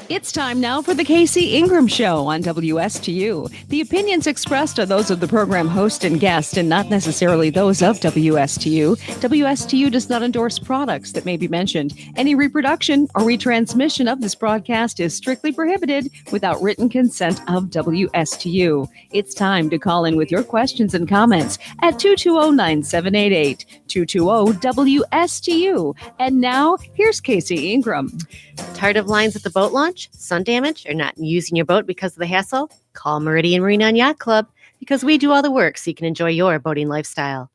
It's time now for the Casey Ingram Show on WSTU. The opinions expressed are those of the program host and guest and not necessarily those of WSTU. WSTU does not endorse products that may be mentioned. Any reproduction or retransmission of this broadcast is strictly prohibited without written consent of WSTU. It's time to call in with your questions and comments at 220-9788, 220-WSTU. And now, here's Casey Ingram. Tired of lines at the boat launch, sun damage, or not using your boat because of the hassle? Call Meridian Marina and Yacht Club because we do all the work so you can enjoy your boating lifestyle.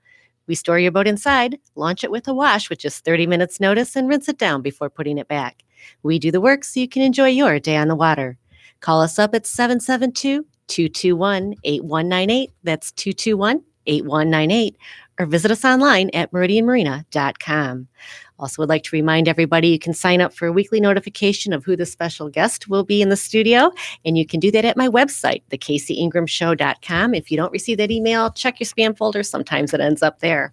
We store your boat inside, launch it with a wash with just 30 minutes notice, and rinse it down before putting it back. We do the work so you can enjoy your day on the water. Call us up at 772-221-8198. That's 221-8198. Or visit us online at meridianmarina.com. Also would like to remind everybody you can sign up for a weekly notification of who the special guest will be in the studio, and you can do that at my website, thecaseyingram.show.com. If you don't receive that email, check your spam folder. Sometimes it ends up there.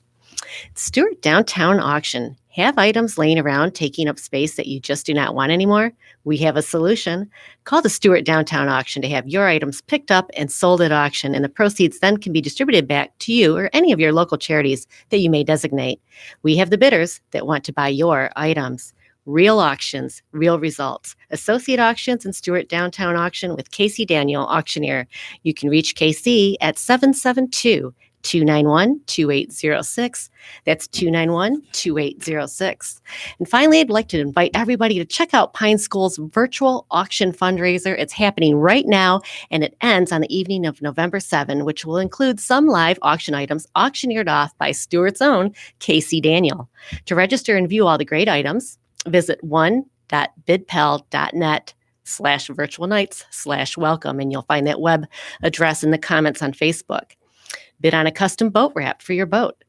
Stewart Downtown Auction. Have items laying around taking up space that you just do not want anymore? We have a solution. Call the Stewart Downtown Auction to have your items picked up and sold at auction, and the proceeds then can be distributed back to you or any of your local charities that you may designate. We have the bidders that want to buy your items. Real auctions, real results. Associate Auctions and Stewart Downtown Auction with Casey Daniel, auctioneer. You can reach Casey at 772-291-2806. That's 291-2806. And finally, I'd like to invite everybody to check out Pine School's virtual auction fundraiser. It's happening right now, and it ends on the evening of November 7, which will include some live auction items auctioneered off by Stewart's own Casey Daniel. To register and view all the great items, visit one.bidpal.net/virtual nights/welcome, and you'll find that web address in the comments on Facebook. Bid on a custom boat wrap for your boat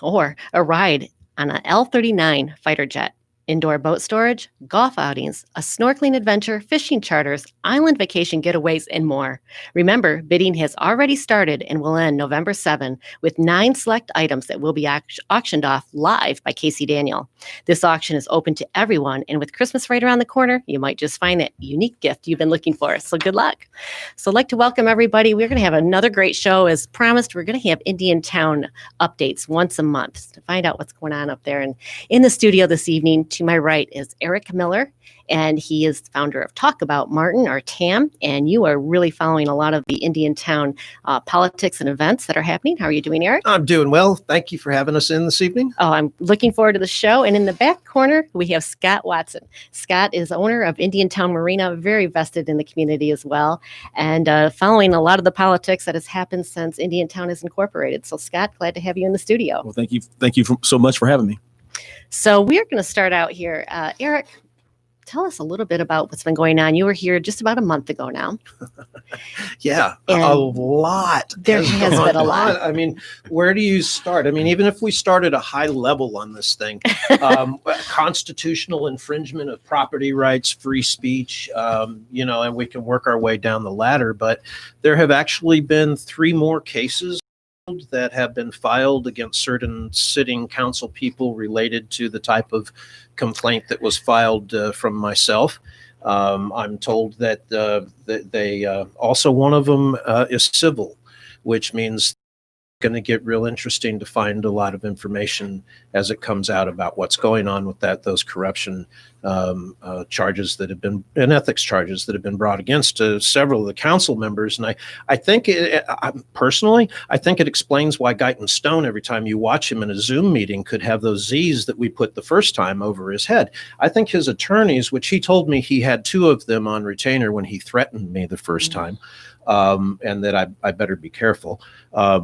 or a ride on an L-39 fighter jet, indoor boat storage, golf outings, a snorkeling adventure, fishing charters, island vacation getaways, and more. Remember, bidding has already started and will end November 7 with 9 select items that will be auctioned off live by Casey Daniel. This auction is open to everyone, and with Christmas right around the corner, you might just find that unique gift you've been looking for. So good luck. So I'd like to welcome everybody. We're going to have another great show. As promised, we're going to have Indian Town updates once a month to find out what's going on up there. And in the studio this evening, to my right is Eric Miller, and he is the founder of Talk About Martin, or TAM, and you are really following a lot of the Indian Town politics and events that are happening. How are you doing, Eric? I'm doing well. Thank you for having us in this evening. Oh, I'm looking forward to the show. And in the back corner, we have Scott Watson. Scott is owner of Indian Town Marina, very vested in the community as well, and following a lot of the politics that has happened since Indian Town is incorporated. So, Scott, glad to have you in the studio. Well, thank you. Thank you so much for having me. So we're going to start out here. Eric, tell us a little bit about what's been going on. You were here just about a month ago now. Yeah, And a lot. there has gone been a lot. on. I mean, where do you start? I mean, even if we start at a high level on this thing, constitutional infringement of property rights, free speech, and we can work our way down the ladder. But there have actually been 3 more cases that have been filed against certain sitting council people related to the type of complaint that was filed from myself. I'm told that they also, one of them is civil, which means going to get real interesting to find a lot of information as it comes out about what's going on with those corruption charges that have been, and ethics charges that have been brought against several of the council members. And I think personally, I think it explains why Guyton Stone, every time you watch him in a Zoom meeting, could have those Z's that we put the first time over his head. I think his attorneys, which he told me he had 2 of them on retainer when he threatened me the first time, and that I better be careful. I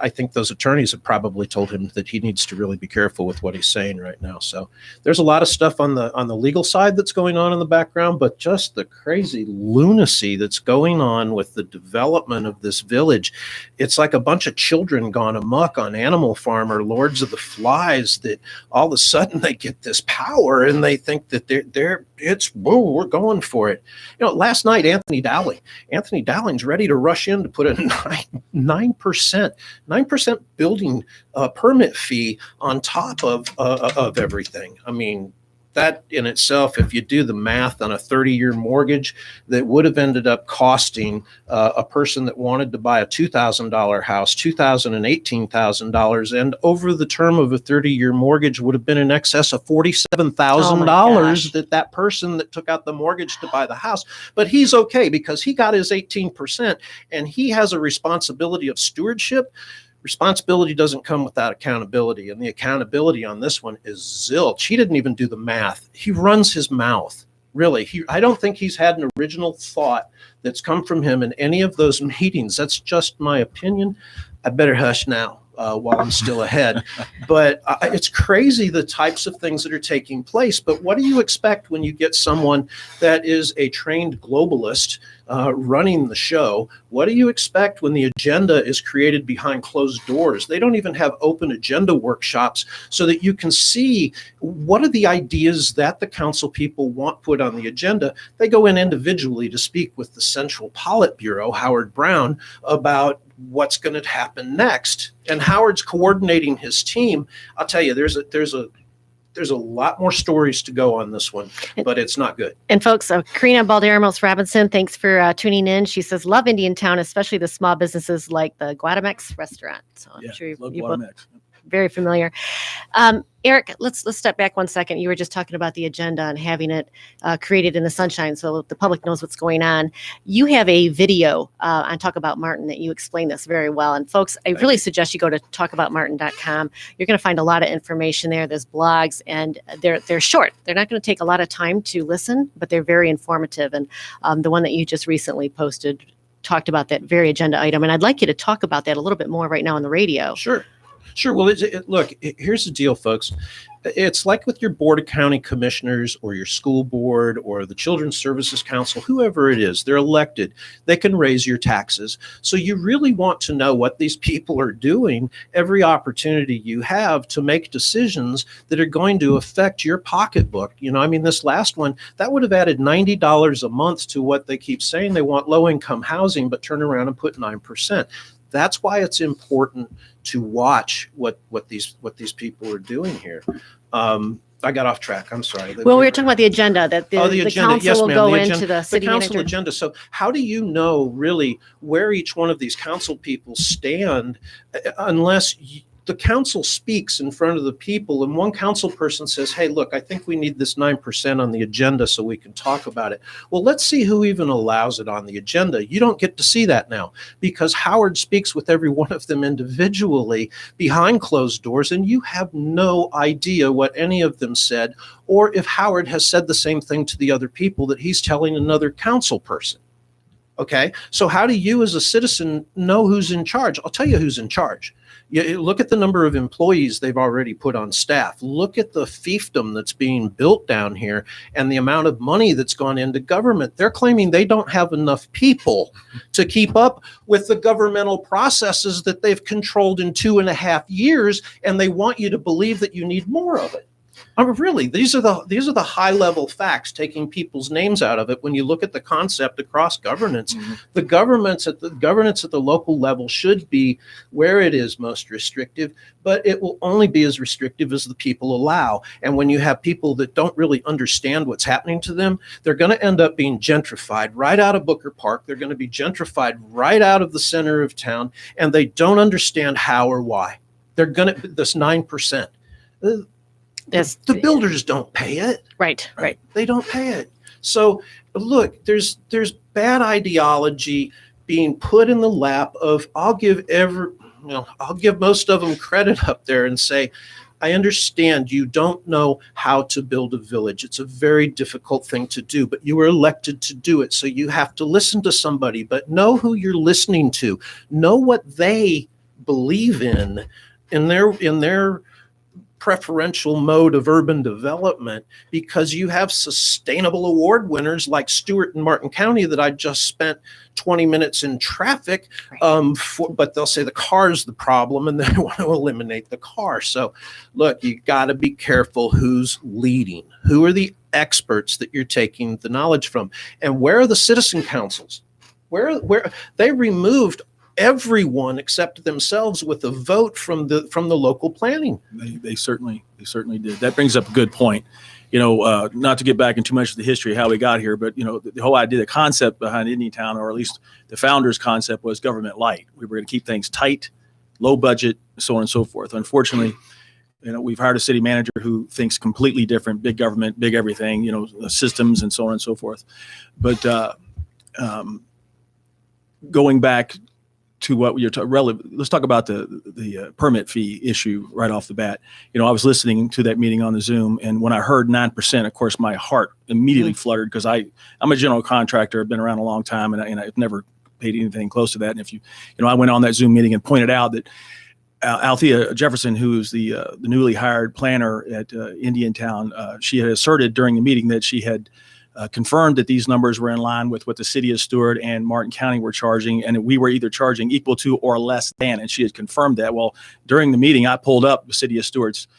think those attorneys have probably told him that he needs to really be careful with what he's saying right now. So there's a lot of stuff on the legal side that's going on in the background, but just the crazy lunacy that's going on with the development of this village. It's like a bunch of children gone amok on Animal Farm or Lords of the Flies, that all of a sudden they get this power and they think that we're going for it. Last night, Anthony Dowling's ready to rush in to put a 9% building permit fee on top of everything. I mean, that in itself, if you do the math on a 30-year mortgage, that would have ended up costing a person that wanted to buy a $2,000 house, $2,000 and $18,000, and over the term of a 30-year mortgage would have been in excess of $47,000 that person that took out the mortgage to buy the house. But he's okay because he got his 18%, and he has a responsibility of stewardship. Responsibility doesn't come without accountability, and the accountability on this one is zilch. He didn't even do the math. He runs his mouth. Really, I don't think he's had an original thought that's come from him in any of those meetings. That's just my opinion. I better hush now while I'm still ahead. But it's crazy the types of things that are taking place. But what do you expect when you get someone that is a trained globalist running the show? What do you expect when the agenda is created behind closed doors? They don't even have open agenda workshops so that you can see what are the ideas that the council people want put on the agenda. They go in individually to speak with the Central Politburo, Howard Brown, about what's going to happen next. And Howard's coordinating his team. I'll tell you, there's a lot more stories to go on this one, but it's not good. And folks, Karina Balderamos Robinson, thanks for tuning in. She says, love Indiantown, especially the small businesses like the Guadamex restaurant. So I'm sure you both very familiar. Eric, let's step back 1 second. You were just talking about the agenda and having it created in the sunshine so the public knows what's going on. You have a video on Talk About Martin that you explain this very well. And folks, I really suggest you go to talkaboutmartin.com. You're going to find a lot of information there. There's blogs, and they're short. They're not going to take a lot of time to listen, but they're very informative. And the one that you just recently posted talked about that very agenda item. And I'd like you to talk about that a little bit more right now on the radio. Sure. Well, look, here's the deal, folks. It's like with your board of county commissioners or your school board or the Children's Services Council, whoever it is, they're elected. They can raise your taxes. So you really want to know what these people are doing every opportunity you have to make decisions that are going to affect your pocketbook. This last one, that would have added $90 a month to what they keep saying they want low-income housing, but turn around and put 9%. That's why it's important to watch what these people are doing here. I got off track. I'm sorry. Well, we were talking about the agenda, that the agenda. Council Yes, will ma'am. go The into agenda, the city council manager. agenda. So how do you know really where each one of these council people stand unless the council speaks in front of the people and one council person says, hey, look, I think we need this 9% on the agenda so we can talk about it. Well, let's see who even allows it on the agenda. You don't get to see that now because Howard speaks with every one of them individually behind closed doors, and you have no idea what any of them said or if Howard has said the same thing to the other people that he's telling another council person. Okay, so how do you as a citizen know who's in charge? I'll tell you who's in charge. You look at the number of employees they've already put on staff. Look at the fiefdom that's being built down here and the amount of money that's gone into government. They're claiming they don't have enough people to keep up with the governmental processes that they've controlled in 2.5 years, and they want you to believe that you need more of it. Really, these are the high level facts, taking people's names out of it. When you look at the concept across governance, the governance at the local level should be where it is most restrictive, but it will only be as restrictive as the people allow. And when you have people that don't really understand what's happening to them, they're going to end up being gentrified right out of Booker Park. They're going to be gentrified right out of the center of town, and they don't understand how or why. They're going to this 9%. The builders don't pay it. Right. They don't pay it. So look, there's bad ideology being put in the lap of, I'll give most of them credit up there and say, I understand you don't know how to build a village. It's a very difficult thing to do, but you were elected to do it. So you have to listen to somebody, but know who you're listening to. Know what they believe in their preferential mode of urban development, because you have sustainable award winners like Stewart and Martin County that I just spent 20 minutes in traffic but they'll say the car is the problem and they want to eliminate the car. So look, you got to be careful who's leading. Who are the experts that you're taking the knowledge from? And where are the citizen councils? Where they removed everyone except themselves with a vote from the local planning. They certainly did. That brings up a good point. Not to get back into too much of the history of how we got here, but the whole idea, the concept behind Indiantown, or at least the founders' concept, was government light. We were going to keep things tight, low budget, so on and so forth. Unfortunately, we've hired a city manager who thinks completely different: big government, big everything, systems, and so on and so forth. But going back to what you're let's talk about the permit fee issue right off the bat. I was listening to that meeting on the Zoom, and when I heard 9%, of course, my heart immediately fluttered, because I'm a general contractor. I've been around a long time, and I've never paid anything close to that. And if I went on that Zoom meeting and pointed out that Althea Jefferson, who's the newly hired planner at Indiantown, she had asserted during the meeting that she had confirmed that these numbers were in line with what the city of Stuart and Martin County were charging, and we were either charging equal to or less than, and she had confirmed that. Well, during the meeting, I pulled up the city of Stuart's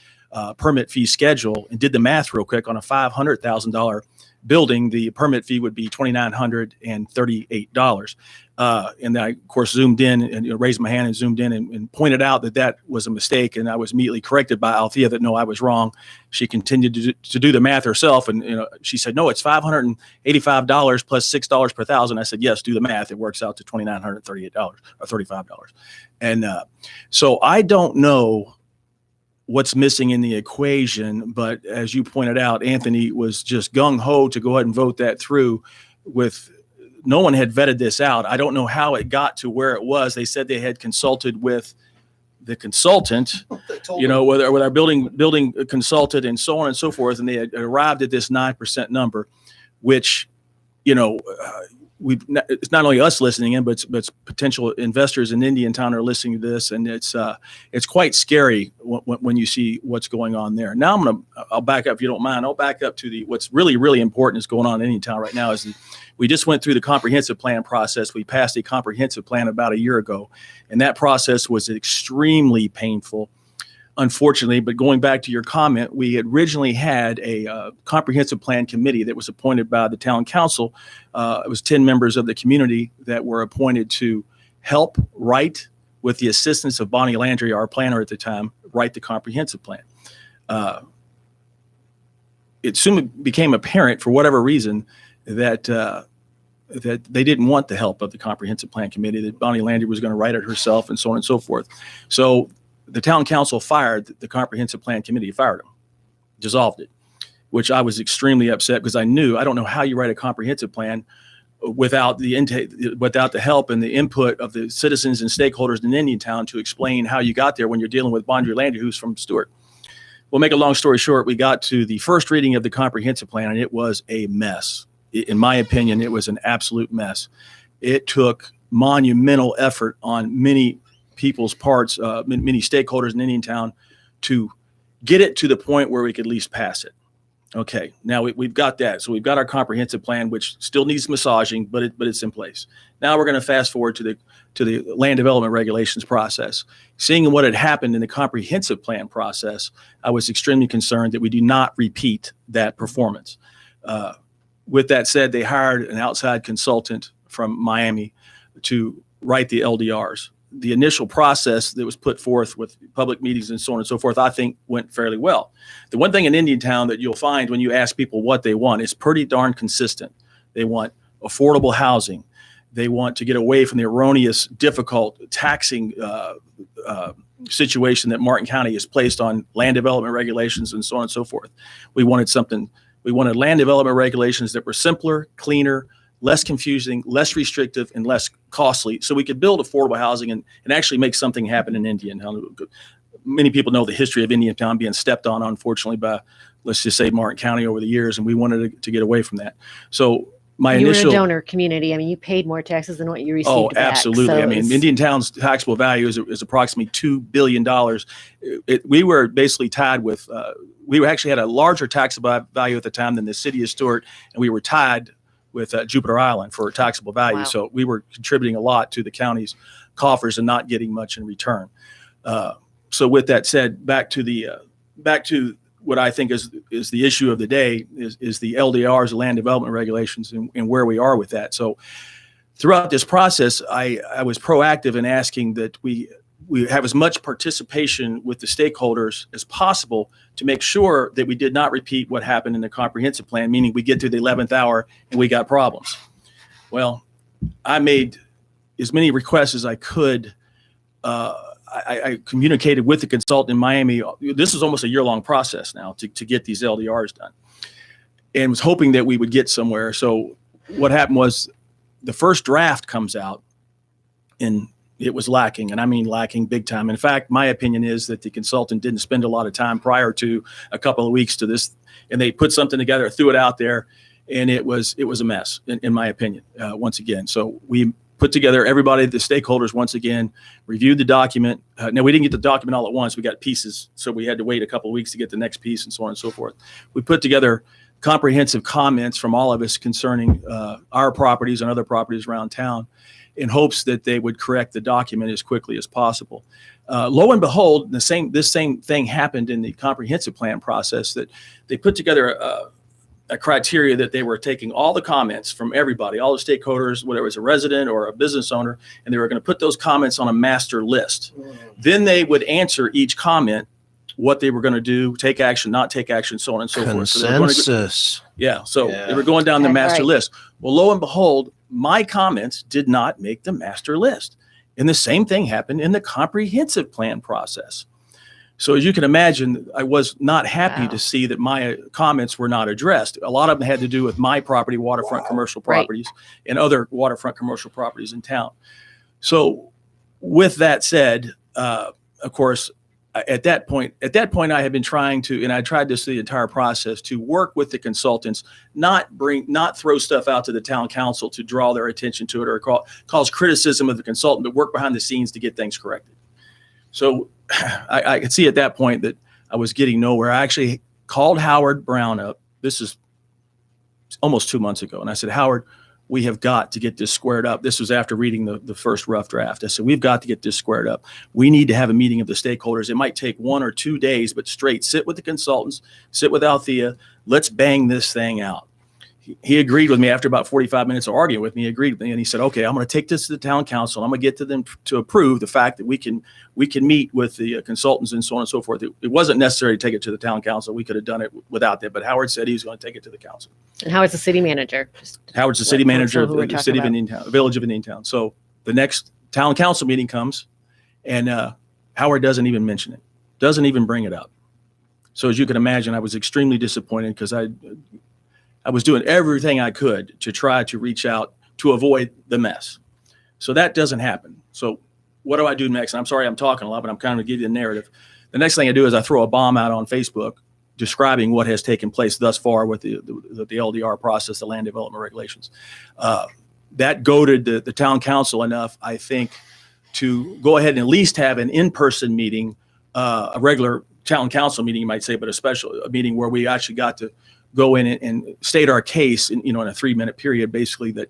permit fee schedule and did the math real quick. On a $500,000 building, the permit fee would be $2,938. And I, of course, zoomed in and raised my hand and zoomed in and pointed out that was a mistake. And I was immediately corrected by Althea that, no, I was wrong. She continued to do the math herself. And she said, no, it's $585 plus $6 per thousand. I said, yes, do the math. It works out to $2,938 or $35. And so I don't know what's missing in the equation. But as you pointed out, Anthony was just gung-ho to go ahead and vote that through. With no one had vetted this out. I don't know how it got to where it was. They said they had consulted with the consultant, with our building consultant and so on and so forth. And they had arrived at this 9% number, which, it's not only us listening in, but potential investors in Indiantown are listening to this, and it's quite scary when you see what's going on there. Now I'll back up, if you don't mind. I'll back up to what's really, really important is going on in Indiantown right now. We just went through the comprehensive plan process. We passed a comprehensive plan about a year ago, and that process was extremely painful, unfortunately. But going back to your comment, we had originally had a comprehensive plan committee that was appointed by the town council. It was 10 members of the community that were appointed to help write, with the assistance of Bonnie Landry, our planner at the time, write the comprehensive plan. It soon became apparent, for whatever reason, that they didn't want the help of the comprehensive plan committee, that Bonnie Landry was going to write it herself, and so on and so forth. So the town council fired the comprehensive plan committee, fired them, dissolved it, which I was extremely upset, because I don't know how you write a comprehensive plan without the help and the input of the citizens and stakeholders in Indiantown to explain how you got there when you're dealing with Bonnie Landry, who's from Stuart. We'll make a long story short. We got to the first reading of the comprehensive plan, and it was a mess. In my opinion, it was an absolute mess. It took monumental effort on many people's parts, many stakeholders in Indiantown, to get it to the point where we could at least pass it. Okay, now we've got that. So we've got our comprehensive plan, which still needs massaging, but it's in place. Now we're going to fast forward to the land development regulations process. Seeing what had happened in the comprehensive plan process, I was extremely concerned that we do not repeat that performance. With that said, they hired an outside consultant from Miami to write the LDRs. The initial process that was put forth with public meetings and so on and so forth, I think went fairly well. The one thing in Indiantown that you'll find when you ask people what they want is pretty darn consistent. They want affordable housing. They want to get away from the erroneous, difficult taxing situation that Martin County has placed on land development regulations and so on and so forth. We wanted land development regulations that were simpler, cleaner, less confusing, less restrictive, and less costly, so we could build affordable housing and actually make something happen in Indiantown. Many people know the history of Indiantown being stepped on, unfortunately, by, let's just say, Martin County over the years, and we wanted to get away from that. So you were a donor community. I mean, you paid more taxes than what you received back. Oh, absolutely. So I mean, Indiantown's taxable value is approximately $2 billion. We were basically tied with, we actually had a larger taxable value at the time than the city of Stuart, and we were tied with Jupiter Island for taxable value. Wow. So we were contributing a lot to the county's coffers and not getting much in return. So with that said, back to what I think is the issue of the day is the LDRs, the land development regulations, and where we are with that. So throughout this process, I was proactive in asking that we have as much participation with the stakeholders as possible to make sure that we did not repeat what happened in the comprehensive plan, meaning we get to the 11th hour and we got problems. Well, I made as many requests as I could. I communicated with the consultant in Miami. This is almost a year-long process now to get these LDRs done, and was hoping that we would get somewhere. So what happened was the first draft comes out and it was lacking, and I mean lacking big time. In fact, my opinion is that the consultant didn't spend a lot of time prior to a couple of weeks to this, and they put something together, threw it out there, and it was a mess, in my opinion, once again. So we put together everybody, the stakeholders, once again, reviewed the document. Now, we didn't get the document all at once. We got pieces, so we had to wait a couple of weeks to get the next piece and so on and so forth. We put together comprehensive comments from all of us concerning our properties and other properties around town in hopes that they would correct the document as quickly as possible. Lo and behold, this same thing happened in the comprehensive plan process, that they put together a criteria that they were taking all the comments from everybody, all the stakeholders, whether it was a resident or a business owner, and they were going to put those comments on a master list. Then they would answer each comment, what they were going to do, take action, not take action, so on and so forth. So Consensus. they were going down the master list. Well, lo and behold, my comments did not make the master list. And the same thing happened in the comprehensive plan process. So as you can imagine, I was not happy to see that my comments were not addressed. A lot of them had to do with my property, waterfront commercial properties, and other waterfront commercial properties in town. So with that said, of course, at that point, I had been trying to, and I tried this the entire process, to work with the consultants, not throw stuff out to the town council to draw their attention to it or cause criticism of the consultant, but work behind the scenes to get things corrected. So I could see at that point that I was getting nowhere. I actually called Howard Brown up. This is almost 2 months ago. And I said, Howard, we have got to get this squared up. This was after reading the first rough draft. I said, we've got to get this squared up. We need to have a meeting of the stakeholders. It might take 1 or 2 days, but straight, sit with the consultants, sit with Althea. Let's bang this thing out. He agreed with me after about 45 minutes of arguing with me. He agreed with me, and he said, okay, I'm going to take this to the town council. I'm going to get to them to approve the fact that we can meet with the consultants and so on and so forth. It wasn't necessary to take it to the town council. We could have done it without that, but Howard said he was going to take it to the council. And Howard's the city manager. Howard's the city manager of the city of Indiantown, village of Indiantown. So the next town council meeting comes, and Howard doesn't even mention it, doesn't even bring it up. So as you can imagine, I was extremely disappointed because I was doing everything I could to try to reach out to avoid the mess. So that doesn't happen. So what do I do next? And I'm sorry I'm talking a lot, but I'm kind of giving you the narrative. The next thing I do is I throw a bomb out on Facebook describing what has taken place thus far with the LDR process, the land development regulations. That goaded the town council enough, I think, to go ahead and at least have an in-person meeting, a regular town council meeting, you might say, but a meeting where we actually got to go in and state our case in a 3-minute period, basically, that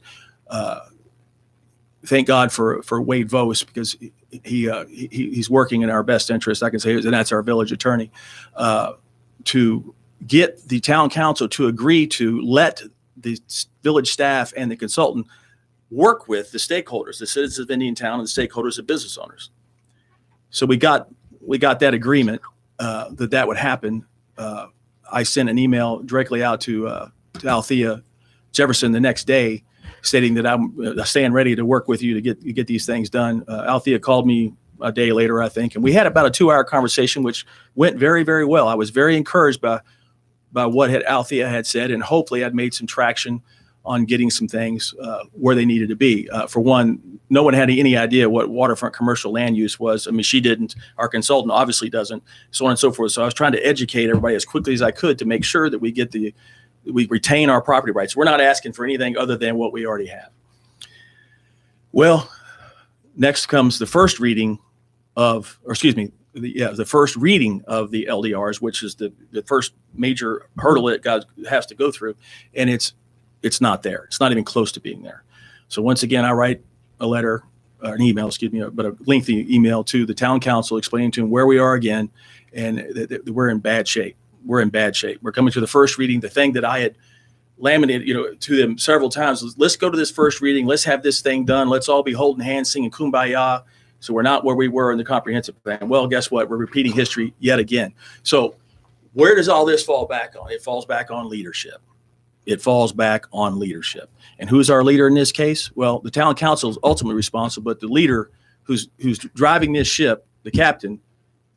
thank God for Wade Vos, because he's working in our best interest. I can say, and that's our village attorney, to get the town council to agree to let the village staff and the consultant work with the stakeholders, the citizens of Indiantown and the stakeholders of business owners. So we got that agreement that would happen. I sent an email directly out to Althea Jefferson the next day, stating that I'm staying ready to work with you to get these things done. Althea called me a day later, I think, and we had about a 2-hour conversation, which went very, very well. I was very encouraged by what Althea had said, and hopefully I'd made some traction on getting some things where they needed to be. For one, no one had any idea what waterfront commercial land use was. I mean, she didn't. Our consultant obviously doesn't, so on and so forth. So I was trying to educate everybody as quickly as I could to make sure that we retain our property rights. We're not asking for anything other than what we already have. Well, next comes the first reading the first reading of the LDRs, which is the first major hurdle it has to go through, and it's not there. It's not even close to being there. So once again, I write a letter, or an email, but a lengthy email to the town council explaining to them where we are again, and that we're in bad shape. We're in bad shape. We're coming to the first reading. The thing that I had laminated, to them several times. Let's go to this first reading. Let's have this thing done. Let's all be holding hands, singing Kumbaya. So we're not where we were in the comprehensive plan. Well, guess what? We're repeating history yet again. So where does all this fall back on? It falls back on leadership. It falls back on leadership. And who's our leader in this case? Well, the town council is ultimately responsible, but the leader who's driving this ship, the captain,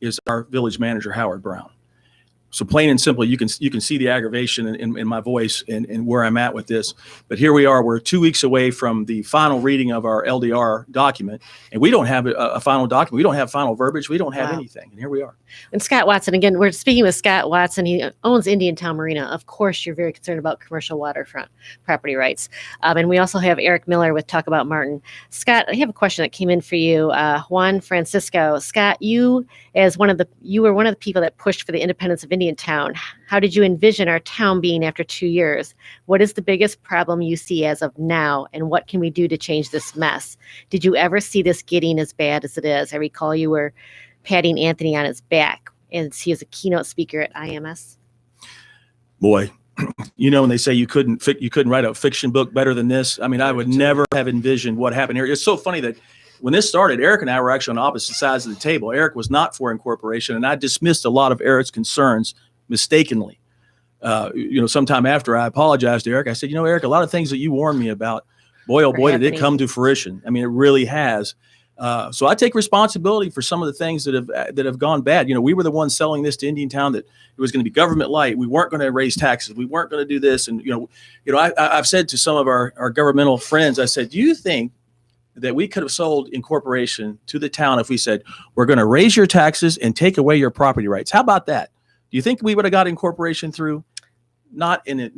is our village manager, Howard Brown. So plain and simple, you can see the aggravation in my voice and where I'm at with this. But here we are. We're 2 weeks away from the final reading of our LDR document, and we don't have a final document. We don't have final verbiage. We don't have anything. And here we are. And Scott Watson, again, we're speaking with Scott Watson. He owns Indiantown Marina. Of course, you're very concerned about commercial waterfront property rights. And we also have Eric Miller with Talk About Martin. Scott, I have a question that came in for you. Juan Francisco. Scott, you were one of the people that pushed for the independence of Indiantown. How did you envision our town being after 2 years? What is the biggest problem you see as of now, and what can we do to change this mess? Did you ever see this getting as bad as it is? I recall you were patting Anthony on his back, and he was a keynote speaker at IMS. Boy, when they say you couldn't write a fiction book better than this. I mean, I would never have envisioned what happened here. It's so funny that when this started, Eric and I were actually on opposite sides of the table. Eric was not for incorporation, and I dismissed a lot of Eric's concerns mistakenly. Sometime after, I apologized to Eric. I said, Eric, a lot of things that you warned me about, boy, oh boy, did it come to fruition. I mean, it really has. So I take responsibility for some of the things that have gone bad. We were the ones selling this to Indiantown that it was going to be government light. We weren't going to raise taxes. We weren't going to do this. And, I've said to some of our governmental friends, I said, do you think that we could have sold incorporation to the town if we said, we're going to raise your taxes and take away your property rights? How about that? Do you think we would have got incorporation through? But you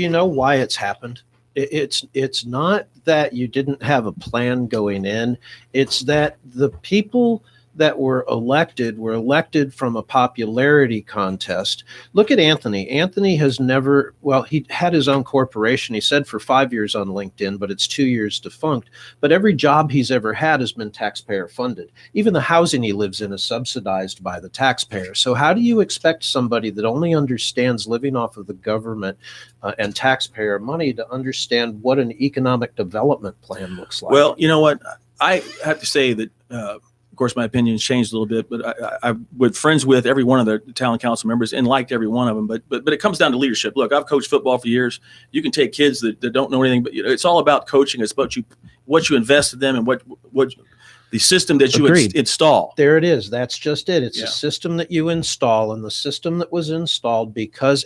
know why it's happened? It's not that you didn't have a plan going in. It's that the people that were elected from a popularity contest. Look at Anthony. Anthony has never, he had his own corporation. He said for 5 years on LinkedIn, but it's 2 years defunct. But every job he's ever had has been taxpayer funded. Even the housing he lives in is subsidized by the taxpayer. So how do you expect somebody that only understands living off of the government and taxpayer money to understand what an economic development plan looks like? Well, you know what? I have to say that, of course, my opinion's changed a little bit, but I was friends with every one of the town council members and liked every one of them. But it comes down to leadership. Look, I've coached football for years. You can take kids that don't know anything, but it's all about coaching. It's about what you invest in them and what the system that you install. There it is. That's just it. It's a system that you install, and the system that was installed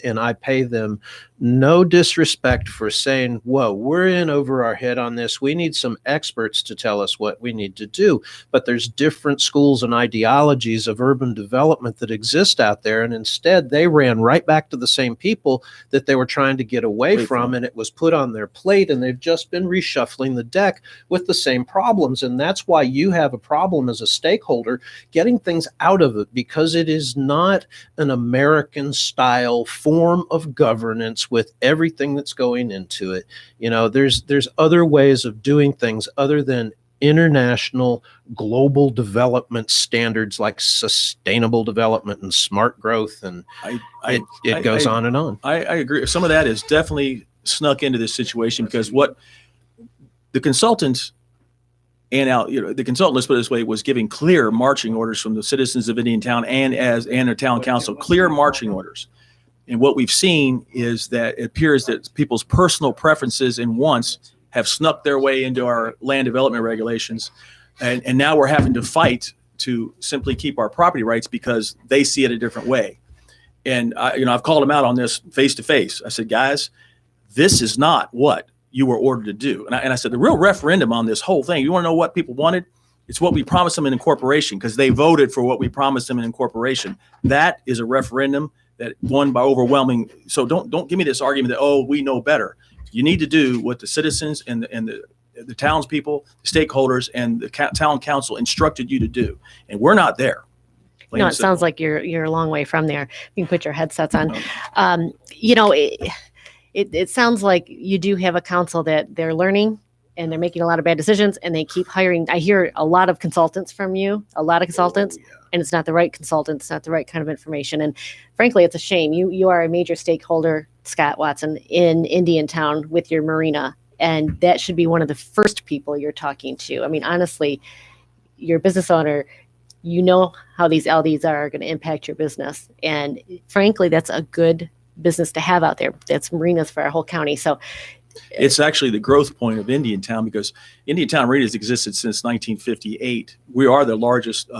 and I pay them no disrespect for saying, whoa, we're in over our head on this. We need some experts to tell us what we need to do. But there's different schools and ideologies of urban development that exist out there. And instead, they ran right back to the same people that they were trying to get away from. And it was put on their plate. And they've just been reshuffling the deck with the same problems. And that's why you have a problem as a stakeholder getting things out of it, because it is not an American style form of governance with everything that's going into it. There's other ways of doing things other than international global development standards like sustainable development and smart growth. And it goes on and on. I agree. Some of that is definitely snuck into this situation because what the consultants the consultant, let's put it this way, was giving clear marching orders from the citizens of Indiantown and the town council, clear marching orders. And what we've seen is that it appears that people's personal preferences and wants have snuck their way into our land development regulations. And now we're having to fight to simply keep our property rights because they see it a different way. And I've called them out on this face to face. I said, guys, this is not what you were ordered to do. And I said, the real referendum on this whole thing, you want to know what people wanted? It's what we promised them in incorporation, because they voted for what we promised them in incorporation. That is a referendum that won by overwhelming. So don't give me this argument that, we know better. You need to do what the citizens and the townspeople, the stakeholders, and the town council instructed you to do. And we're not there. It sounds like you're a long way from there. You can put your headsets on. It sounds like you do have a council that they're learning and they're making a lot of bad decisions and they keep hiring. I hear a lot of consultants from you, a lot of consultants. and it's not the right consultant, it's not the right kind of information. And frankly, it's a shame. You are a major stakeholder, Scott Watson, in Indiantown with your marina, and that should be one of the first people you're talking to. I mean, honestly, you're a business owner, you know how these LDs are going to impact your business. And frankly, that's a good business to have out there. That's marinas for our whole county. So it's actually the growth point of Indiantown, because Indiantown Marinas existed since 1958. We are the largest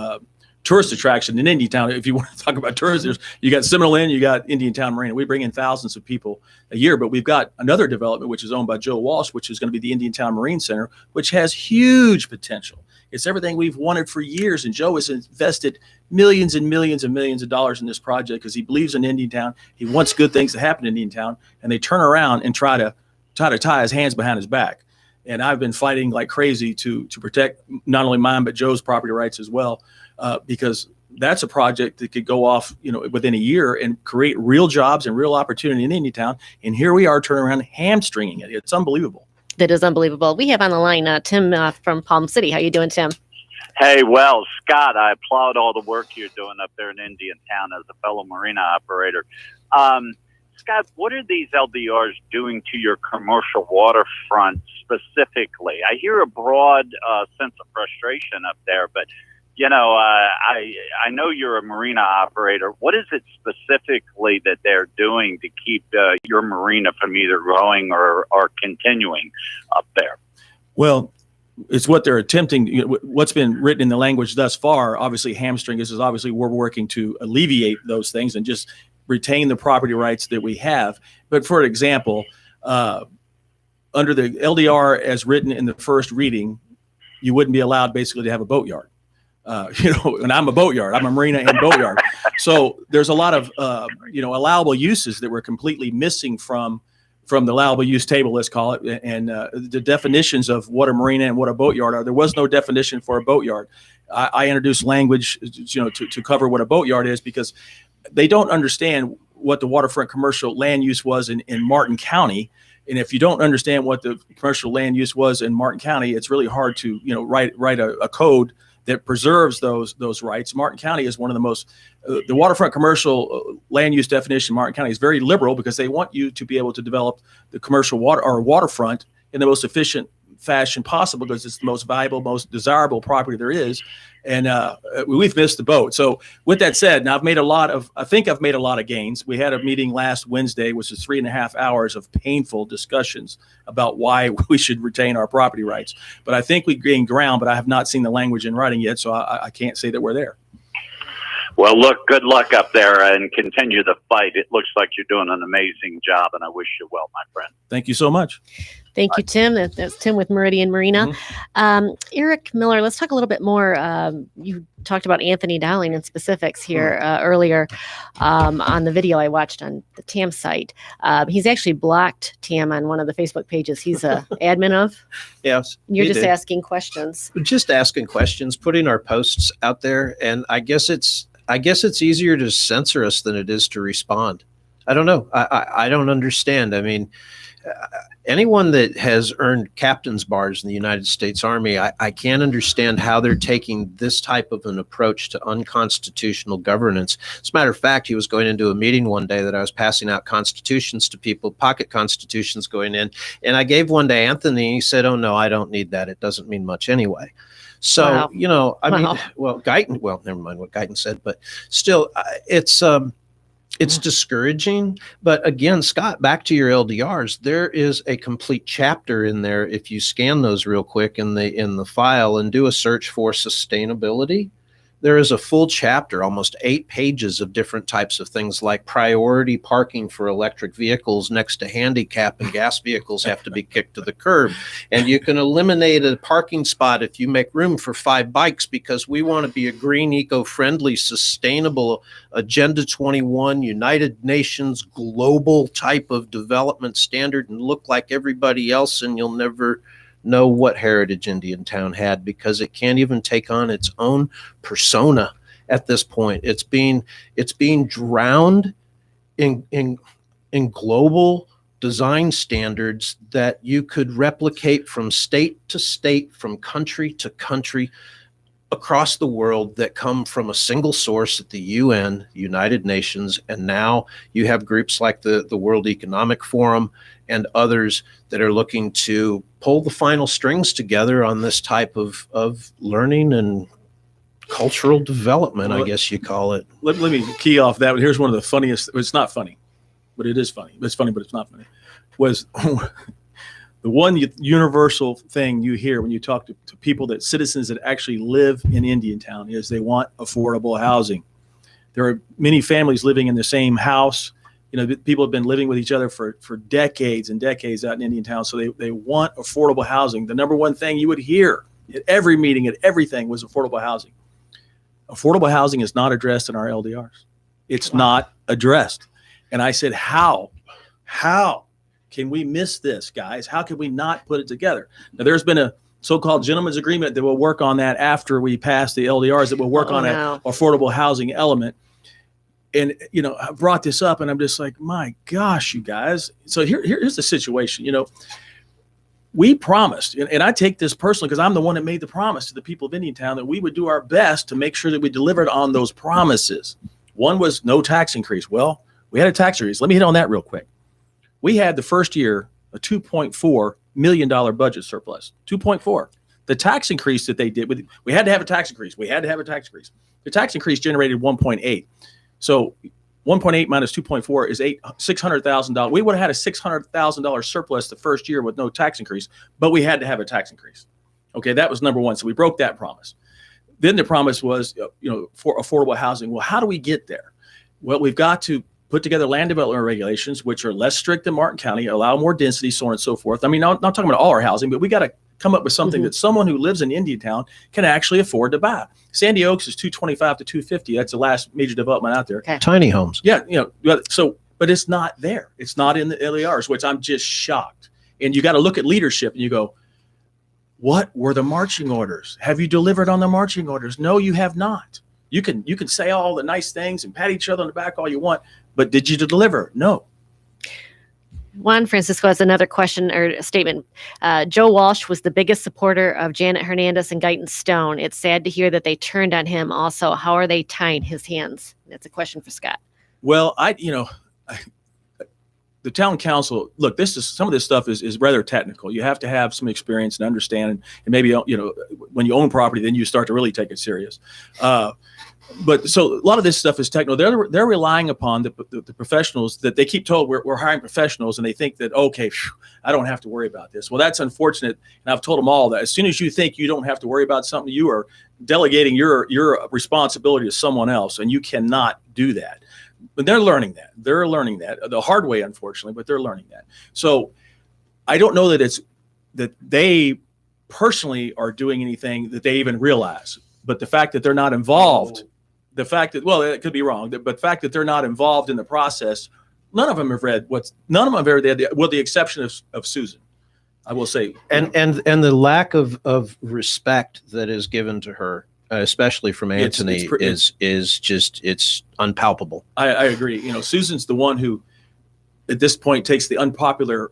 tourist attraction in Indiantown. If you want to talk about tourists, you got Seminole Inn, you got Indiantown Marina. We bring in thousands of people a year, but we've got another development, which is owned by Joe Walsh, which is going to be the Indiantown Marine Center, which has huge potential. It's everything we've wanted for years, and Joe has invested millions and millions and millions of dollars in this project because he believes in Indiantown. He wants good things to happen in Indiantown, and they turn around and try to tie his hands behind his back. And I've been fighting like crazy to protect not only mine, but Joe's property rights as well, because that's a project that could go off, within a year and create real jobs and real opportunity in Indiantown. And here we are turning around hamstringing it. It's unbelievable. that is unbelievable. We have on the line Tim from Palm City. How you doing, Tim? Hey, well, Scott, I applaud all the work you're doing up there in Indiantown as a fellow marina operator. Scott, what are these LDRs doing to your commercial waterfront specifically? I hear a broad sense of frustration up there, but I know you're a marina operator. What is it specifically that they're doing to keep your marina from either growing or continuing up there? Well, it's what they're attempting. What's been written in the language thus far, obviously hamstring is obviously we're working to alleviate those things and just retain the property rights that we have. But for example, under the LDR as written in the first reading, you wouldn't be allowed basically to have a boatyard. And I'm a boatyard. I'm a marina and boatyard. So there's a lot of, allowable uses that were completely missing from the allowable use table, let's call it. And the definitions of what a marina and what a boatyard are, there was no definition for a boatyard. I introduced language, to cover what a boatyard is, because they don't understand what the waterfront commercial land use was in Martin County. And if you don't understand what the commercial land use was in Martin County, it's really hard to, write a code that preserves those rights. Martin County is one of the most, the waterfront commercial land use definition in Martin County is very liberal, because they want you to be able to develop the commercial waterfront in the most efficient fashion possible, because it's the most valuable, most desirable property there is. And we've missed the boat. So with that said, now I think I've made a lot of gains. We had a meeting last Wednesday, which was 3.5 hours of painful discussions about why we should retain our property rights. But I think we gained ground, but I have not seen the language in writing yet. So I can't say that we're there. Well, look, good luck up there and continue the fight. It looks like you're doing an amazing job, and I wish you well, my friend. Thank you so much. Thank you, Tim. That's Tim with Meridian Marina. Mm-hmm. Eric Miller, let's talk a little bit more. You talked about Anthony Dowling in specifics here earlier on the video I watched on the TAM site. He's actually blocked TAM on one of the Facebook pages he's an admin of. Yes. You're just asking questions. Just asking questions, putting our posts out there. And I guess it's easier to censor us than it is to respond. I don't know. I don't understand. I mean, anyone that has earned captain's bars in the United States Army, I can't understand how they're taking this type of an approach to unconstitutional governance. As a matter of fact, he was going into a meeting one day that I was passing out constitutions to people, pocket constitutions going in. And I gave one to Anthony. And he said, "Oh, no, I don't need that. It doesn't mean much anyway." So, Wow. Guyton, never mind what Guyton said, but still, it's discouraging. But again, Scott, back to your LDRs, there is a complete chapter in there. If you scan those real quick in the file and do a search for sustainability, there is a full chapter, almost 8 pages of different types of things, like priority parking for electric vehicles next to handicap and gas vehicles have to be kicked to the curb. And you can eliminate a parking spot if you make room for 5 bikes, because we want to be a green, eco-friendly, sustainable Agenda 21, United Nations global type of development standard, and look like everybody else, and you'll never know what heritage Indiantown had, because it can't even take on its own persona at this point. It's being drowned in global design standards that you could replicate from state to state, from country to country across the world that come from a single source at the UN, United Nations, and now you have groups like the World Economic Forum and others that are looking to pull the final strings together on this type of learning and cultural development, I guess you call it. Let me key off that. Here's one of the funniest. It's not funny, but it is funny. It's funny, but it's not funny. Was the one universal thing you hear when you talk to people, that citizens that actually live in Indiantown, is they want affordable housing. There are many families living in the same house. People have been living with each other for decades and decades out in Indiantown. So they want affordable housing. The number one thing you would hear at every meeting, at everything, was affordable housing. Affordable housing is not addressed in our LDRs. It's not addressed. And I said, how can we miss this, guys? How can we not put it together? Now, there's been a so-called gentleman's agreement that will work on that after we pass the LDRs, that will work on an affordable housing element. And, I brought this up and I'm just like, my gosh, you guys. So here's the situation. We promised, and I take this personally because I'm the one that made the promise to the people of Indiantown, that we would do our best to make sure that we delivered on those promises. One was no tax increase. Well, we had a tax increase. Let me hit on that real quick. We had the first year a $2.4 million budget surplus. 2.4. The tax increase that they did, we had to have a tax increase. The tax increase generated 1.8. So 1.8 minus 2.4 is $600,000. We would have had a $600,000 surplus the first year with no tax increase, but we had to have a tax increase. Okay, that was number one. So we broke that promise. Then the promise was, for affordable housing. Well, how do we get there? Well, we've got to put together land development regulations, which are less strict than Martin County, allow more density, so on and so forth. I mean, not talking about all our housing, but we got to come up with something that someone who lives in Indiantown can actually afford to buy. Sandy Oaks is $225 to $250. That's the last major development out there. Okay. Tiny homes. Yeah, but it's not there. It's not in the LERs, which I'm just shocked. And you got to look at leadership and you go, what were the marching orders? Have you delivered on the marching orders? No, you have not. You can say all the nice things and pat each other on the back all you want, but did you deliver? No. Juan Francisco has another question or a statement. Joe Walsh was the biggest supporter of Janet Hernandez and Guyton Stone. It's sad to hear that they turned on him also. How are they tying his hands? That's a question for Scott. Well, the town council, look, some of this stuff is rather technical. You have to have some experience and understand, and maybe, when you own property, then you start to really take it serious. But so a lot of this stuff is technical. They're relying upon the professionals that they keep told we're hiring professionals, and they think that, okay, I don't have to worry about this. Well, that's unfortunate. And I've told them all that as soon as you think you don't have to worry about something, you are delegating your responsibility to someone else, and you cannot do that. But they're learning that. The hard way, unfortunately, but they're learning that. So I don't know that they personally are doing anything that they even realize. But the fact that they're not involved, it could be wrong, but the fact that they're not involved in the process, none of them have read with the exception of Susan, I will say. And the lack of respect that is given to her, especially from Anthony, it's unpalpable. I agree. Susan's the one who, at this point, takes the unpopular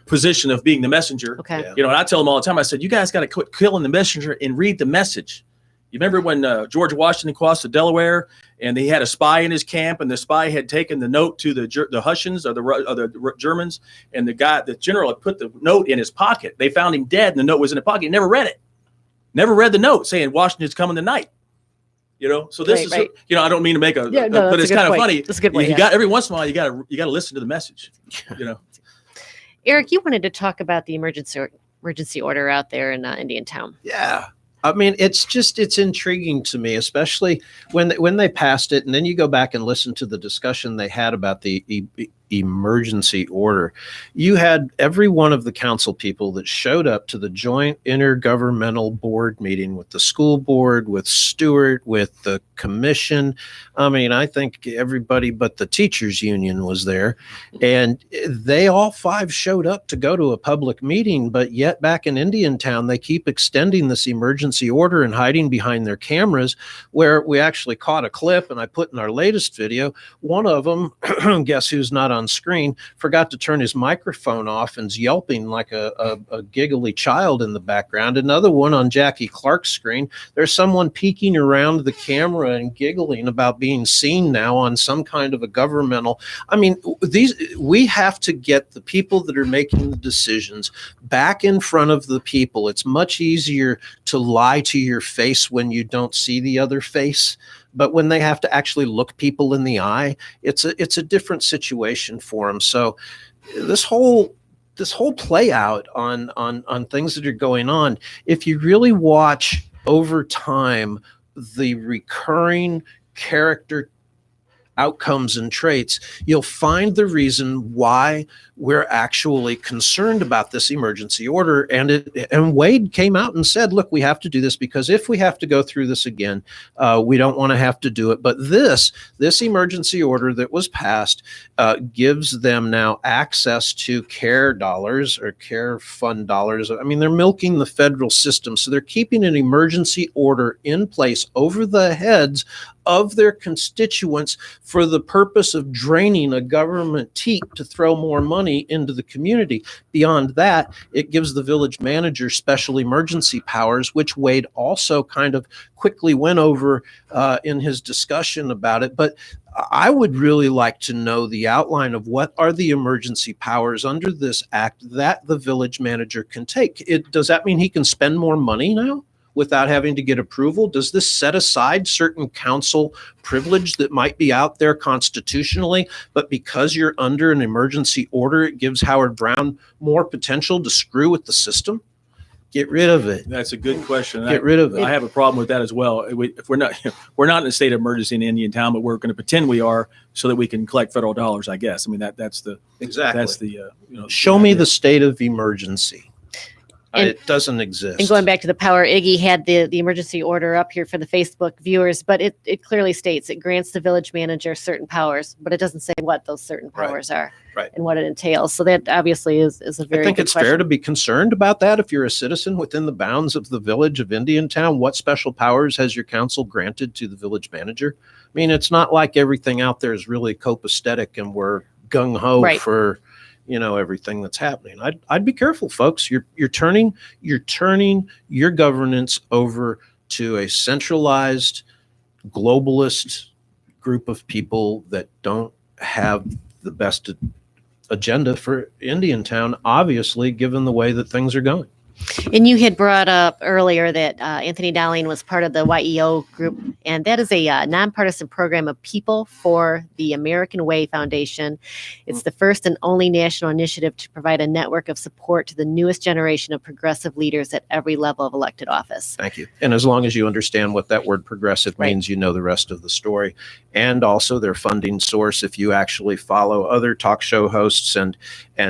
position of being the messenger. Okay. And I tell them all the time, I said, you guys got to quit killing the messenger and read the message. You remember when George Washington crossed the Delaware and he had a spy in his camp, and the spy had taken the note to the Hessians or the Germans, and the general had put the note in his pocket. They found him dead, and the note was in the pocket. He never read it. Never read the note saying Washington's coming tonight. So this right. I don't mean to make but it's kind of funny. That's a good point. You got every once in a while you got to listen to the message. Eric, you wanted to talk about the emergency order out there in Indiantown. Yeah. I mean, it's intriguing to me, especially when they passed it, and then you go back and listen to the discussion they had about the emergency order. You had every one of the council people that showed up to the joint intergovernmental board meeting with the school board, with Stewart, with the commission. I mean, I think everybody but the teachers union was there, and they all five showed up to go to a public meeting, but yet back in Indiantown, they keep extending this emergency order and hiding behind their cameras, where we actually caught a clip, and I put in our latest video, one of them, guess who's not on screen, forgot to turn his microphone off and is yelping like a giggly child in the background. Another one on Jackie Clark's screen, there's someone peeking around the camera and giggling about being seen now on some kind of a governmental. I mean, we have to get the people that are making the decisions back in front of the people. It's much easier to lie to your face when you don't see the other face. But when they have to actually look people in the eye, it's a different situation for them. So this whole play out on things that are going on, if you really watch over time the recurring character outcomes and traits, you'll find the reason why we're actually concerned about this emergency order. And Wade came out and said, look, we have to do this because if we have to go through this again, we don't want to have to do it. But this emergency order that was passed gives them now access to care dollars or care fund dollars. I mean, they're milking the federal system. So they're keeping an emergency order in place over the heads of their constituents for the purpose of draining a government teat to throw more money into the community. Beyond that, it gives the village manager special emergency powers, which Wade also kind of quickly went over in his discussion about it. But I would really like to know the outline of what are the emergency powers under this act that the village manager can take. Does that mean he can spend more money now without having to get approval? Does this set aside certain council privilege that might be out there constitutionally, but because you're under an emergency order, it gives Howard Brown more potential to screw with the system? Get rid of it. That's a good question. Get rid of it. I have a problem with that as well. If we're not in a state of emergency in Indiantown, but we're going to pretend we are so that we can collect federal dollars, I guess. I mean, that's the show me the state of emergency. And, it doesn't exist. And going back to the power, Iggy had the emergency order up here for the Facebook viewers, but it clearly states it grants the village manager certain powers, but it doesn't say what those certain powers are and what it entails. So that obviously is a very I think it's question. fair to be concerned about that. If you're a citizen within the bounds of the village of Indiantown, what special powers has your council granted to the village manager? I mean, it's not like everything out there is really copacetic and we're gung-ho for everything that's happening. I'd be careful, folks. You're turning your governance over to a centralized globalist group of people that don't have the best agenda for Indiantown, obviously, given the way that things are going. And you had brought up earlier that Anthony Dowling was part of the YEO group, and that is a nonpartisan program of people for the American Way Foundation. It's the first and only national initiative to provide a network of support to the newest generation of progressive leaders at every level of elected office. Thank you. And as long as you understand what that word progressive means, you know the rest of the story. And also their funding source. If you actually follow other talk show hosts and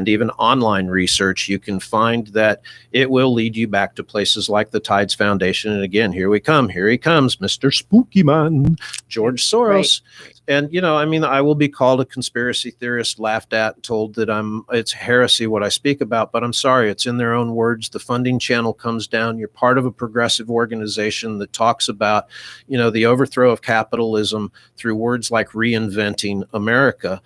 even online research, you can find that it will lead you back to places like the Tides Foundation. And again, here he comes, Mr. Spooky Man, George Soros. Right. And, I will be called a conspiracy theorist, laughed at, told that it's heresy what I speak about, but I'm sorry, it's in their own words. The funding channel comes down. You're part of a progressive organization that talks about, the overthrow of capitalism through words like reinventing America.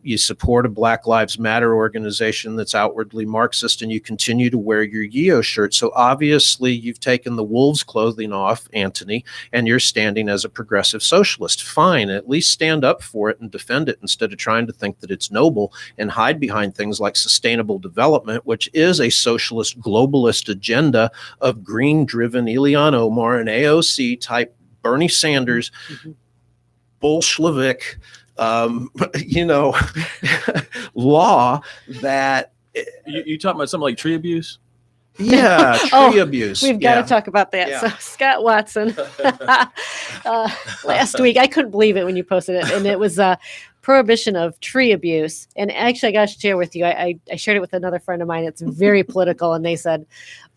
You support a Black Lives Matter organization that's outwardly Marxist, and you continue to wear your YEO shirt. So obviously you've taken the wolf's clothing off, Anthony, and you're standing as a progressive socialist. Fine, at least stand up for it and defend it instead of trying to think that it's noble and hide behind things like sustainable development, which is a socialist globalist agenda of green-driven Ilhan Omar and AOC type Bernie Sanders, Bolshevik, law that You talking about something like tree abuse? Yeah, tree abuse. We've got to talk about that. Yeah. So Scott Watson, last week, I couldn't believe it when you posted it, and it was prohibition of tree abuse. And actually, I got to share with you, I shared it with another friend of mine. It's very political, and they said,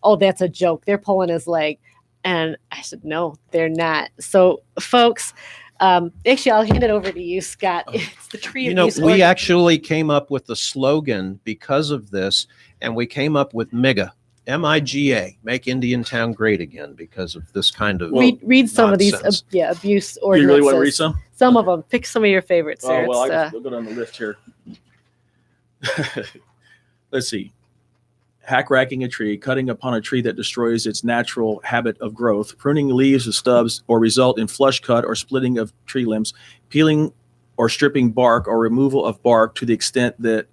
"Oh, that's a joke. They're pulling his leg," and I said, "No, they're not." So, folks. Actually, I'll hand it over to you, Scott. It's the tree abuse. We actually came up with the slogan because of this, and we came up with MIGA. MIGA, make Indiantown great again, because of this kind of read some nonsense. of these abuse ordinances. You really want to read some? Some of them. Pick some of your favorites there. Oh, well, It's, I'll go down the list here. Let's see. Hack racking a tree, cutting upon a tree that destroys its natural habit of growth, pruning leaves or stubs, or result in flush cut or splitting of tree limbs, peeling or stripping bark or removal of bark to the extent that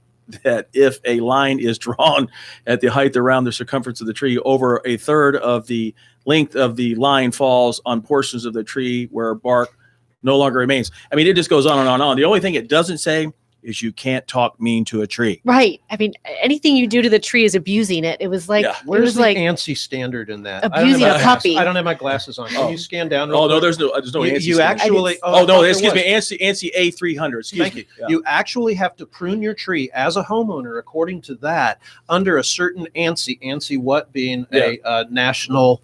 if a line is drawn at the height around the circumference of the tree, over a third of the length of the line falls on portions of the tree where bark no longer remains. I mean, it just goes on and on and on. The only thing it doesn't say is you can't talk mean to a tree. right. I mean, anything you do to the tree is abusing it. It was like, Yeah. it Where's was the like ANSI standard in that? abusing I don't have a my puppy. glasses- I don't have my glasses on. Can Oh. you scan down? Oh, real no, quick? there's no You, ANSI you standard. actually. Oh, no, I thought excuse there me, was. ANSI A300. Excuse Thank me. you. Yeah. You actually have to prune your tree as a homeowner according to that under a certain ANSI. ANSI what being a national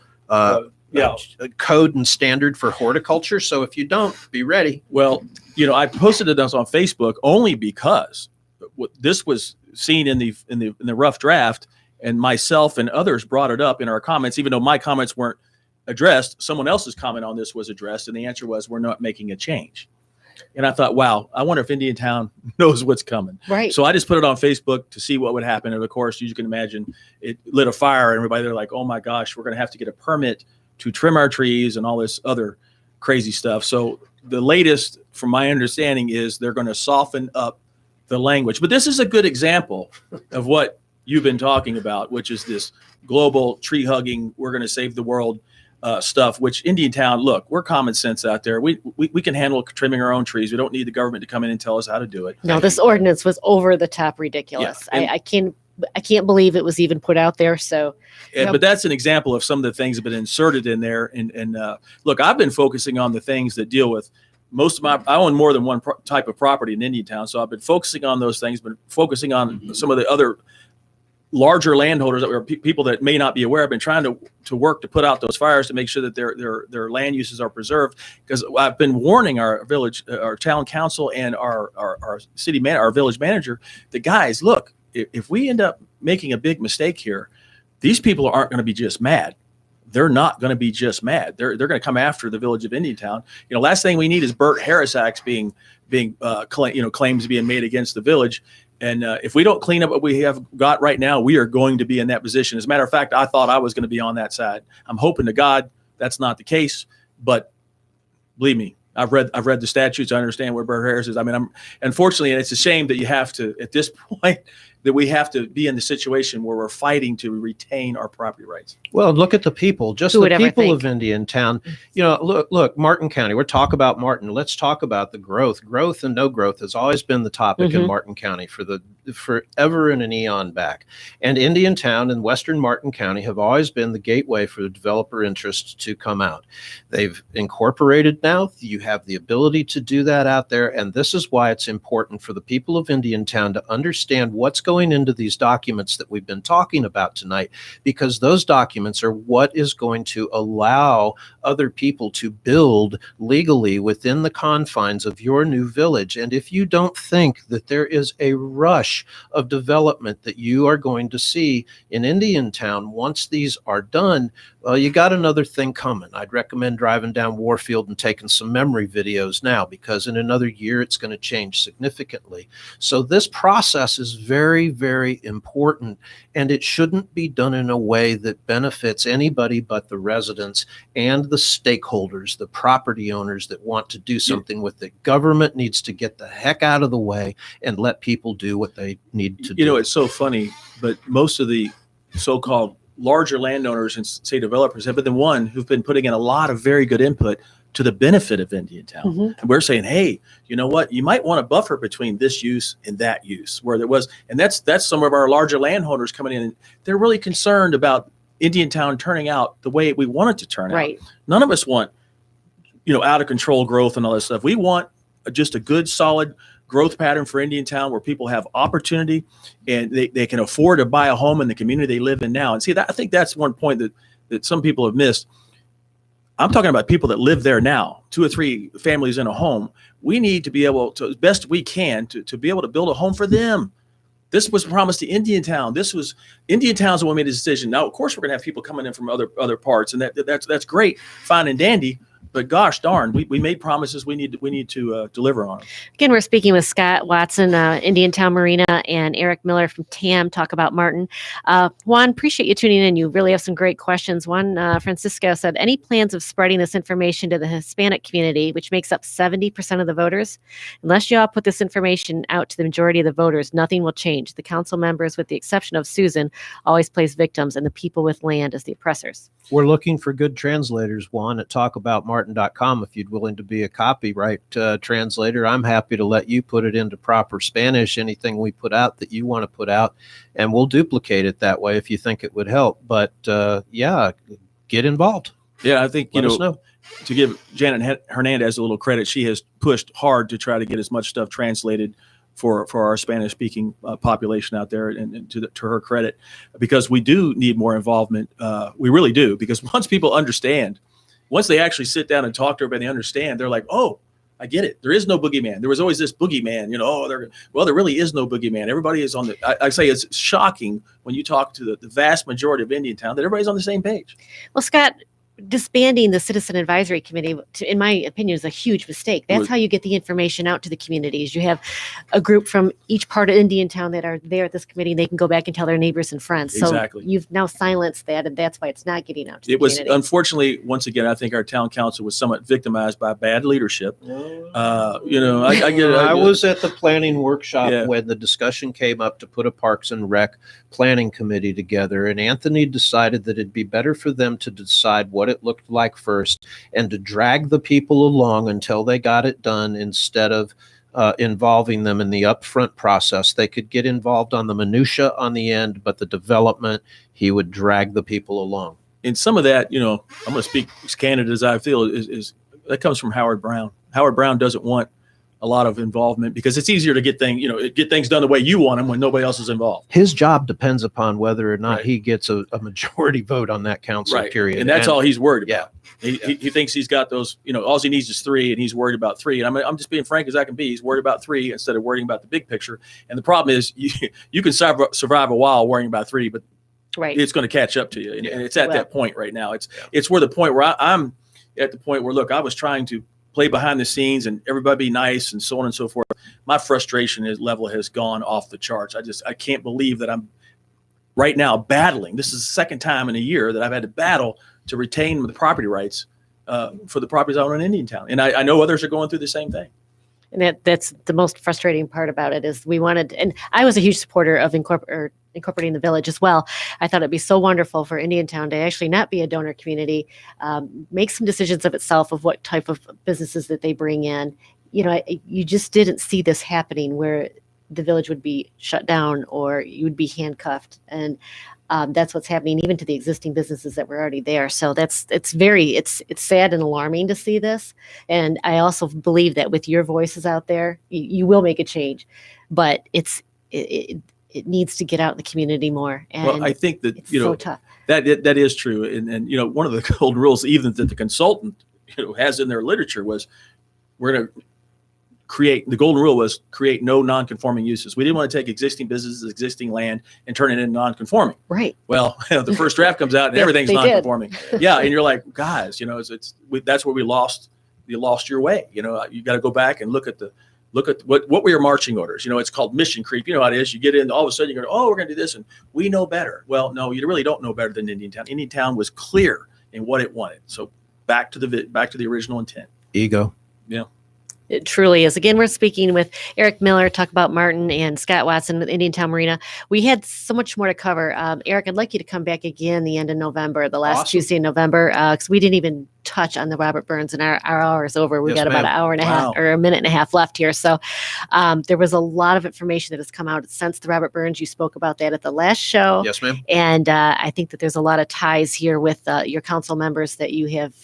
code and standard for horticulture. So if you don't, be ready. Well, I posted this on Facebook only because this was seen in the rough draft, and myself and others brought it up in our comments, even though my comments weren't addressed. Someone else's comment on this was addressed, and the answer was, we're not making a change. And I thought, wow, I wonder if Indiantown knows what's coming. right. So I just put it on Facebook to see what would happen. And of course, you can imagine it lit a fire. And everybody, they're like, oh my gosh, we're going to have to get a permit to trim our trees and all this other crazy stuff. So the latest, from my understanding, is they're going to soften up the language. But this is a good example of what you've been talking about, which is this global tree hugging, we're going to save the world stuff, which Indiantown, look, we're common sense out there. We can handle trimming our own trees. We don't need the government to come in and tell us how to do it. No, this ordinance was over the top ridiculous. Yeah, and- I can't believe it was even put out there. So, But that's an example of some of the things that have been inserted in there. And look, I've been focusing on the things that deal with I own more than one type of property in Indiantown. So I've been focusing on those things, but focusing on some of the other larger landholders that were people that may not be aware. I've been trying to work to put out those fires to make sure that their land uses are preserved. Because I've been warning our village, our town council, and our our village manager, that guys, look, if we end up making a big mistake here, these people aren't going to be just mad. They're not going to be just mad. They're going to come after the village of Indiantown. Last thing we need is Bert Harris acts being claims being made against the village. And if we don't clean up what we have got right now, we are going to be in that position. As a matter of fact, I thought I was going to be on that side. I'm hoping to God that's not the case. But believe me, I've read the statutes. I understand where Bert Harris is. I mean, unfortunately, and it's a shame that you have to, at this point, that we have to be in the situation where we're fighting to retain our property rights. Well, look at the people, just Who the would ever people of think? Indiantown. Look, Martin County, we're talking about Martin. Let's talk about the growth. Growth and no growth has always been the topic in Martin County forever and an eon back. And Indiantown and Western Martin County have always been the gateway for the developer interests to come out. They've incorporated now. You have the ability to do that out there. And this is why it's important for the people of Indiantown to understand what's going into these documents that we've been talking about tonight, because those documents are what is going to allow other people to build legally within the confines of your new village. And if you don't think that there is a rush of development that you are going to see in Indiantown once these are done, well, you got another thing coming. I'd recommend driving down Warfield and taking some memory videos now, because in another year it's going to change significantly. So this process is very, very important, and it shouldn't be done in a way that benefits anybody but the residents and the stakeholders, the property owners that want to do something with it. Government needs to get the heck out of the way and let people do what they need to do. It's so funny, but most of the so-called larger landowners and say developers have been the one who've been putting in a lot of very good input to the benefit of Indiantown. And we're saying, hey, you know what? You might want to buffer between this use and that use, where there was, and that's some of our larger landholders coming in, and they're really concerned about Indiantown turning out the way we want it to turn out. None of us want, out of control growth and all this stuff. We want just a good, solid growth pattern for Indiantown where people have opportunity and they can afford to buy a home in the community they live in now. And see, I think that's one point that some people have missed. I'm talking about people that live there now, 2 or 3 families in a home. We need to be able to, as best we can, to be able to build a home for them. This was promised to Indiantown. Indiantown's the one who made a decision. Now, of course, we're going to have people coming in from other parts, and that's great, fine and dandy. but gosh darn, we made promises we need to deliver on. Again, we're speaking with Scott Watson, Indiantown Marina, and Eric Miller from TAM, talk about Martin. Juan, appreciate you tuning in. You really have some great questions. One, Francisco said, any plans of spreading this information to the Hispanic community, which makes up 70% of the voters? Unless you all put this information out to the majority of the voters, nothing will change. The council members, with the exception of Susan, always place victims and the people with land as the oppressors. We're looking for good translators, Juan, at talkaboutmartin.com. If you'd willing to be a copyright translator, I'm happy to let you put it into proper Spanish, anything we put out that you want to put out, and we'll duplicate it that way if you think it would help. But yeah, get involved. Yeah, I think, Let us know. To give Janet Hernandez a little credit, she has pushed hard to try to get as much stuff translated for our Spanish-speaking population out there, and to her credit, because we do need more involvement. We really do, because once people understand, once they actually sit down and talk to everybody, they understand, they're like, oh, I get it. There is no boogeyman. There was always this boogeyman, there really is no boogeyman. Everybody is on I say it's shocking when you talk to the vast majority of Indiantown that everybody's on the same page. Well, Scott, disbanding the Citizen Advisory Committee, in my opinion, is a huge mistake. That's how you get the information out to the communities. You have a group from each part of Indiantown that are there at this committee, and they can go back and tell their neighbors and friends. Exactly. So you've now silenced that, and that's why it's not getting out to the It was, communities. unfortunately, once again, I think our town council was somewhat victimized by bad leadership. I get it. I was at the planning workshop Yeah. when the discussion came up to put a Parks and Rec planning committee together, and Anthony decided that it'd be better for them to decide what it looked like first and to drag the people along until they got it done, instead of involving them in the upfront process. They could get involved on the minutia on the end, but the development, he would drag the people along. And some of that, I'm going to speak as candid as I feel, is that comes from Howard Brown. Howard Brown doesn't want a lot of involvement because it's easier to get things done the way you want them when nobody else is involved. His job depends upon whether or not Right. he gets a majority vote on that council, Right. period. And that's all he's worried about. Yeah. He thinks he's got those, all he needs is 3, and he's worried about 3. And I'm just being frank as I can be. He's worried about 3 instead of worrying about the big picture. And the problem is you can survive a while worrying about 3, but Right. it's going to catch up to you. And it's at that point right now. It's where the point where I'm at the point where, look, I was trying to play behind the scenes and everybody be nice and so on and so forth. My frustration level has gone off the charts. I can't believe that I'm right now battling. This is the second time in a year that I've had to battle to retain the property rights for the properties I own in Indiantown. And I know others are going through the same thing. And that's the most frustrating part about it is we wanted, and I was a huge supporter of incorporating the village as well. I thought it'd be so wonderful for Indiantown to actually not be a donor community, make some decisions of itself of what type of businesses that they bring in. You just didn't see this happening where the village would be shut down or you would be handcuffed. And that's what's happening even to the existing businesses that were already there. So it's sad and alarming to see this. And I also believe that with your voices out there, you will make a change, but it needs to get out in the community more. And Well, I think that, it's so tough. that is true. And one of the golden rules, even that the consultant, has in their literature was we're going to the golden rule was create no non-conforming uses. We didn't want to take existing businesses, existing land, and turn it into non-conforming. Right. Well, the first draft comes out and everything's they did. non-conforming. Yeah, and you're like, guys, that's where we lost. You lost your way. You got to go back and look at what were your marching orders. It's called mission creep. You know how it is. You get in, all of a sudden you go, oh, we're going to do this, and we know better. Well, no, you really don't know better than Indiantown. Indiantown was clear in what it wanted. So back to the original intent. Ego. Yeah. It truly is. Again, we're speaking with Eric Miller, talk about Martin, and Scott Watson with Indiantown Marina. We had so much more to cover. Eric, I'd like you to come back again the end of November, the last Awesome. Tuesday in November, because we didn't even touch on the Robert Burns, and our hour is over. We Yes, got about ma'am. an hour and a Wow. half or a minute and a half left here. So there was a lot of information that has come out since the Robert Burns. You spoke about that at the last show. Yes, ma'am. And I think that there's a lot of ties here with your council members that you have.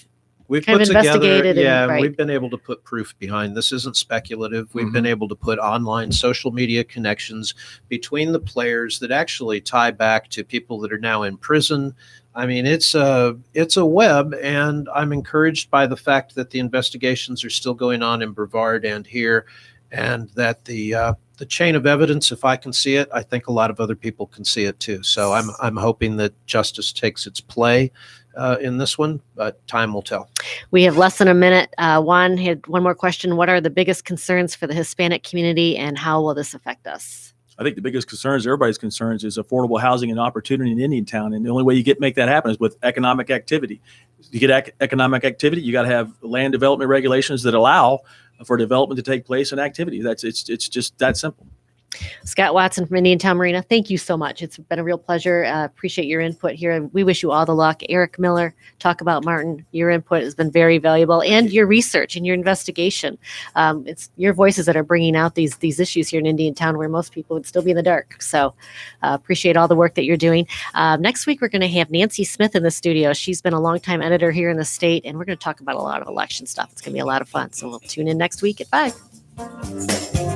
We've Kind put of together, investigated and- right. we've been able to put proof behind. This isn't speculative. We've Mhm. been able to put online social media connections between the players that actually tie back to people that are now in prison. I mean, it's a web, and I'm encouraged by the fact that the investigations are still going on in Brevard and here, and that the chain of evidence, if I can see it, I think a lot of other people can see it too. So I'm hoping that justice takes its play. in this one, but time will tell. We have less than a minute. Juan had one more question. What are the biggest concerns for the Hispanic community, and how will this affect us? I think the biggest concerns, everybody's concerns, is affordable housing and opportunity in Indiantown. And the only way you make that happen is with economic activity. To get economic activity, you got to have land development regulations that allow for development to take place and activity. It's just that simple. Scott Watson from Indiantown Marina, thank you so much. It's been a real pleasure. Appreciate your input here. We wish you all the luck. Eric Miller, Talk About Martin. Your input has been very valuable, and your research and your investigation. It's your voices that are bringing out these issues here in Indiantown, where most people would still be in the dark. So appreciate all the work that you're doing. Next week, we're going to have Nancy Smith in the studio. She's been a longtime editor here in the state, and we're going to talk about a lot of election stuff. It's going to be a lot of fun. So we'll tune in next week at 5.